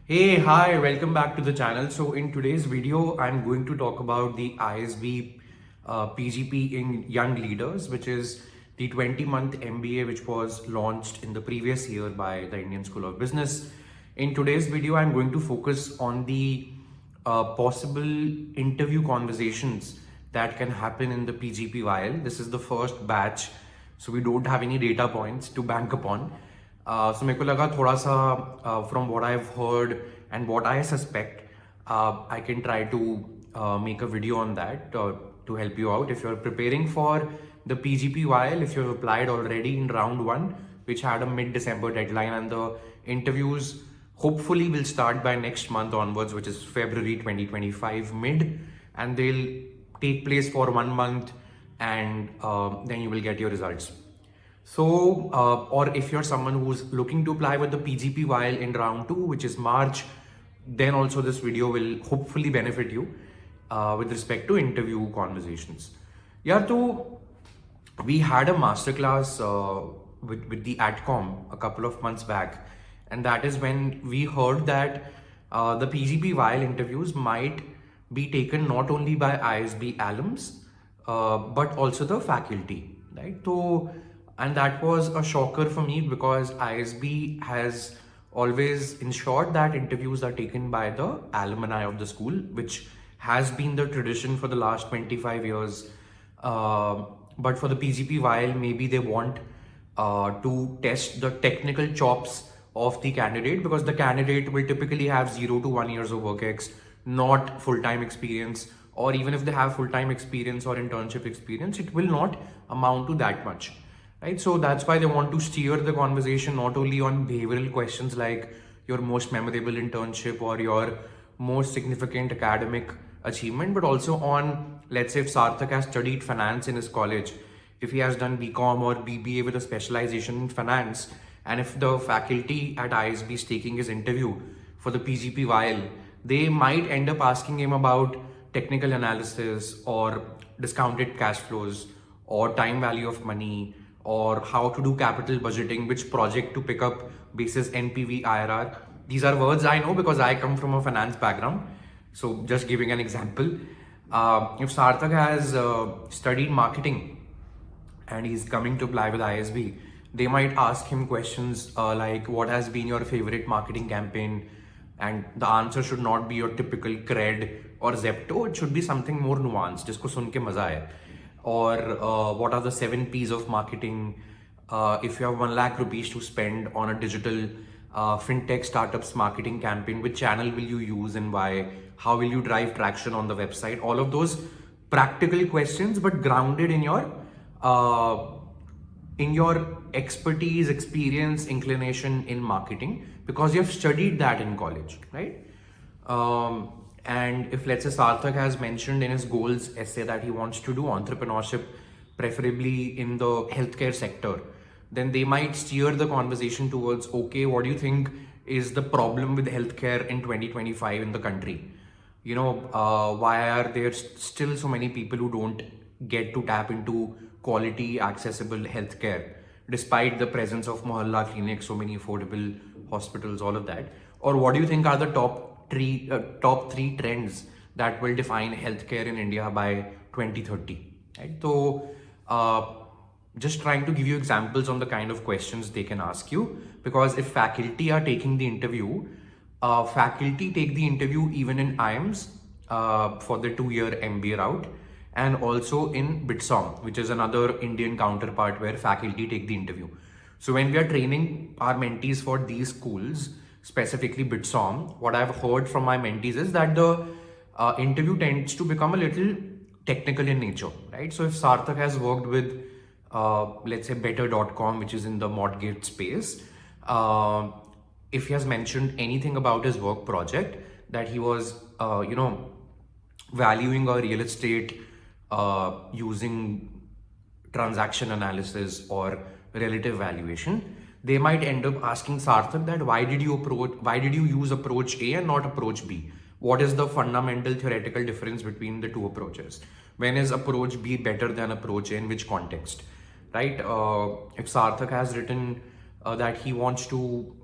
Hey, hi, welcome back to the channel. So in today's video, I'm going to talk about the ISB PGP in Young Leaders, which is the 20-month MBA, which was launched in the previous year by the Indian School of Business. In today's video, I'm going to focus on the possible interview conversations that can happen in the PGP YL. This is the first batch, so we don't have any data points to bank upon. So मेरे को लगा थोड़ा सा from what I've heard and what I suspect, I can try to make a video on that to help you out. If you're preparing for the PGPYL, if you've applied already in round one, which had a mid-December deadline, and the interviews hopefully will start by next month onwards, which is February 2025 mid, and they'll take place for 1 month, and then you will get your results. So, or if you're someone who's looking to apply with the PGP while in round 2, which is March, then also this video will hopefully benefit you with respect to interview conversations. Yeah, so we had a masterclass with the AdCom a couple of months back, and that is when we heard that the PGP while interviews might be taken not only by ISB alums, but also the faculty, right? So, and that was a shocker for me because ISB has always ensured that interviews are taken by the alumni of the school, which has been the tradition for the last 25 years. But for the PGP, while maybe they want to test the technical chops of the candidate, because the candidate will typically have 0 to 1 years of work ex, not full-time experience, or even if they have full-time experience or internship experience, it will not amount to that much. Right? So that's why they want to steer the conversation not only on behavioral questions like your most memorable internship or your most significant academic achievement, but also on, let's say, if Sarthak has studied finance in his college, if he has done BCom or BBA with a specialization in finance, and if the faculty at ISB is taking his interview for the PGP while, they might end up asking him about technical analysis or discounted cash flows or time value of money, or how to do capital budgeting, which project to pick up basis NPV IRR. These are words I know because I come from a finance background. So just giving an example, if Sarthak has studied marketing and he's coming to apply with ISB, they might ask him questions like what has been your favorite marketing campaign, and the answer should not be your typical cred or Zepto. It should be something more nuanced, जिसको सुन के मजा आए. Or what are the 7 P's of marketing? If you have 1 lakh rupees to spend on a digital fintech startups marketing campaign, which channel will you use and why? How will you drive traction on the website? All of those practical questions, but grounded in your expertise, experience, inclination in marketing, because you have studied that in college, right? And if, let's say, Sarthak has mentioned in his goals essay that he wants to do entrepreneurship, preferably in the healthcare sector, then they might steer the conversation towards, okay, what do you think is the problem with healthcare in 2025 in the country? Why are there still so many people who don't get to tap into quality, accessible healthcare, despite the presence of mohalla clinics, so many affordable hospitals, all of that? Or what do you think are the top three trends that will define healthcare in India by 2030? Right? So, just trying to give you examples on the kind of questions they can ask you, because if faculty are taking the interview, faculty take the interview even in IIMS for the 2-year MBA route, and also in BITSOM, which is another Indian counterpart where faculty take the interview. So when we are training our mentees for these schools, specifically BITSOM, what I've heard from my mentees is that the interview tends to become a little technical in nature, right? So if Sarthak has worked with, let's say, better.com, which is in the mortgage space, if he has mentioned anything about his work project, that he was, valuing a real estate using transaction analysis or relative valuation, they might end up asking Sarthak that why did you use approach A and not approach B? What is the fundamental theoretical difference between the two approaches? When is approach B better than approach A, in which context? Right? If Sarthak has written that he wants to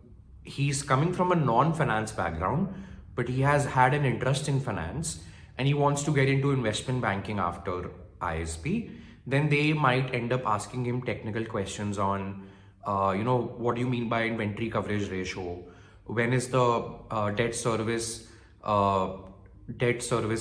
he's coming from a non-finance background, but he has had an interest in finance and he wants to get into investment banking after ISB, then they might end up asking him technical questions on, what do you mean by inventory coverage ratio? When is the uh, debt service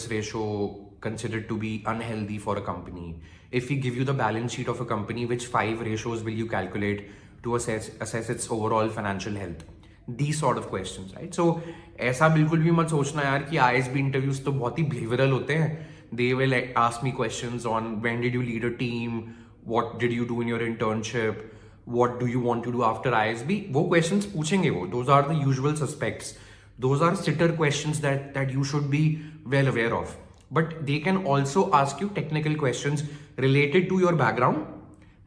ratio considered to be unhealthy for a company? If we give you the balance sheet of a company, which 5 ratios will you calculate to assess its overall financial health? These sort of questions, right? So ऐसा बिल्कुल भी मत सोचना यार कि ISB interviews तो बहुत ही behavioral होते हैं. They will ask me questions on when did you lead a team, what did you do in your internship, what do you want to do after ISB. वो questions पूछेंगे वो. Those are the usual suspects. Those are sitter questions that you should be well aware of. But they can also ask you technical questions related to your background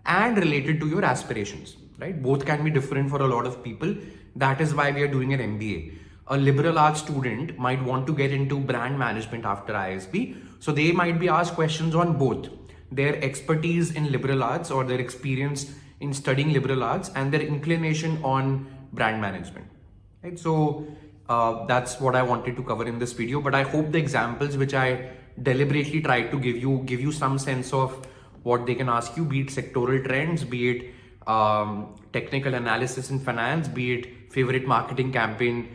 and related to your aspirations, right? Both can be different for a lot of people. That is why we are doing an MBA. A liberal arts student might want to get into brand management after ISB. So they might be asked questions on both their expertise in liberal arts or their experience in studying liberal arts and their inclination on brand management, right? So that's what I wanted to cover in this video, but I hope the examples which I deliberately tried to give you some sense of what they can ask you, be it sectoral trends, be it technical analysis in finance, be it favorite marketing campaign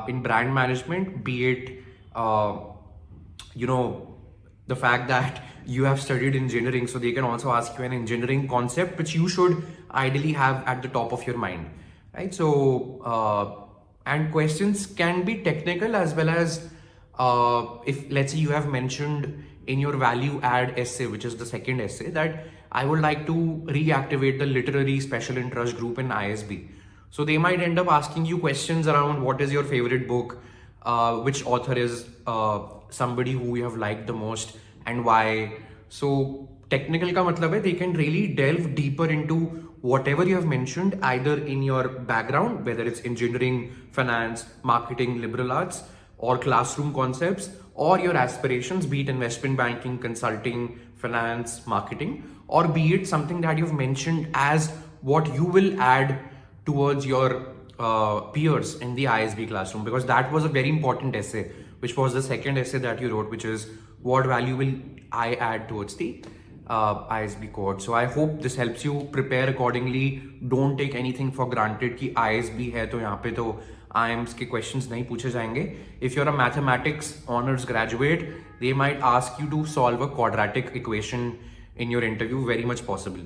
in brand management, be it the fact that you have studied engineering, so they can also ask you an engineering concept which you should ideally have at the top of your mind, right? So and questions can be technical as well as if let's say you have mentioned in your value add essay, which is the second essay, that I would like to reactivate the literary special interest group in ISB. So they might end up asking you questions around what is your favorite book, which author is somebody who you have liked the most and why. So technical ka matlab hai they can really delve deeper into whatever you have mentioned, either in your background, whether it's engineering, finance, marketing, liberal arts, or classroom concepts, or your aspirations, be it investment banking, consulting, finance, marketing, or be it something that you've mentioned as what you will add towards your peers in the ISB classroom, because that was a very important essay, which was the second essay that you wrote, which is what value will I add towards the ISB cohort. So I hope this helps you prepare accordingly. Don't take anything for granted कि ISB है तो यहाँ पे तो IIMS के questions नहीं पूछे जाएंगे. If you're a mathematics honors graduate, they might ask you to solve a quadratic equation in your interview, very much possible.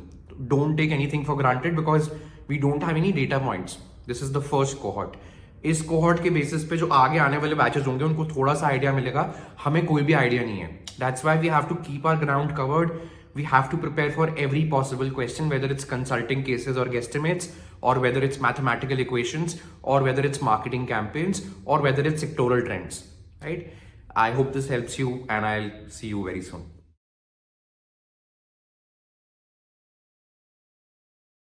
Don't take anything for granted because we don't have any data points. This is the first cohort. इस cohort के basis पे जो आगे आने वाले batches होंगे उनको थोड़ा सा आइडिया मिलेगा, हमें कोई भी आइडिया नहीं है. That's why we have to keep our ground covered. We have to prepare for every possible question, whether it's consulting cases or guesstimates, or whether it's mathematical equations, or whether it's marketing campaigns, or whether it's sectoral trends, right? I hope this helps you and I'll see you very soon.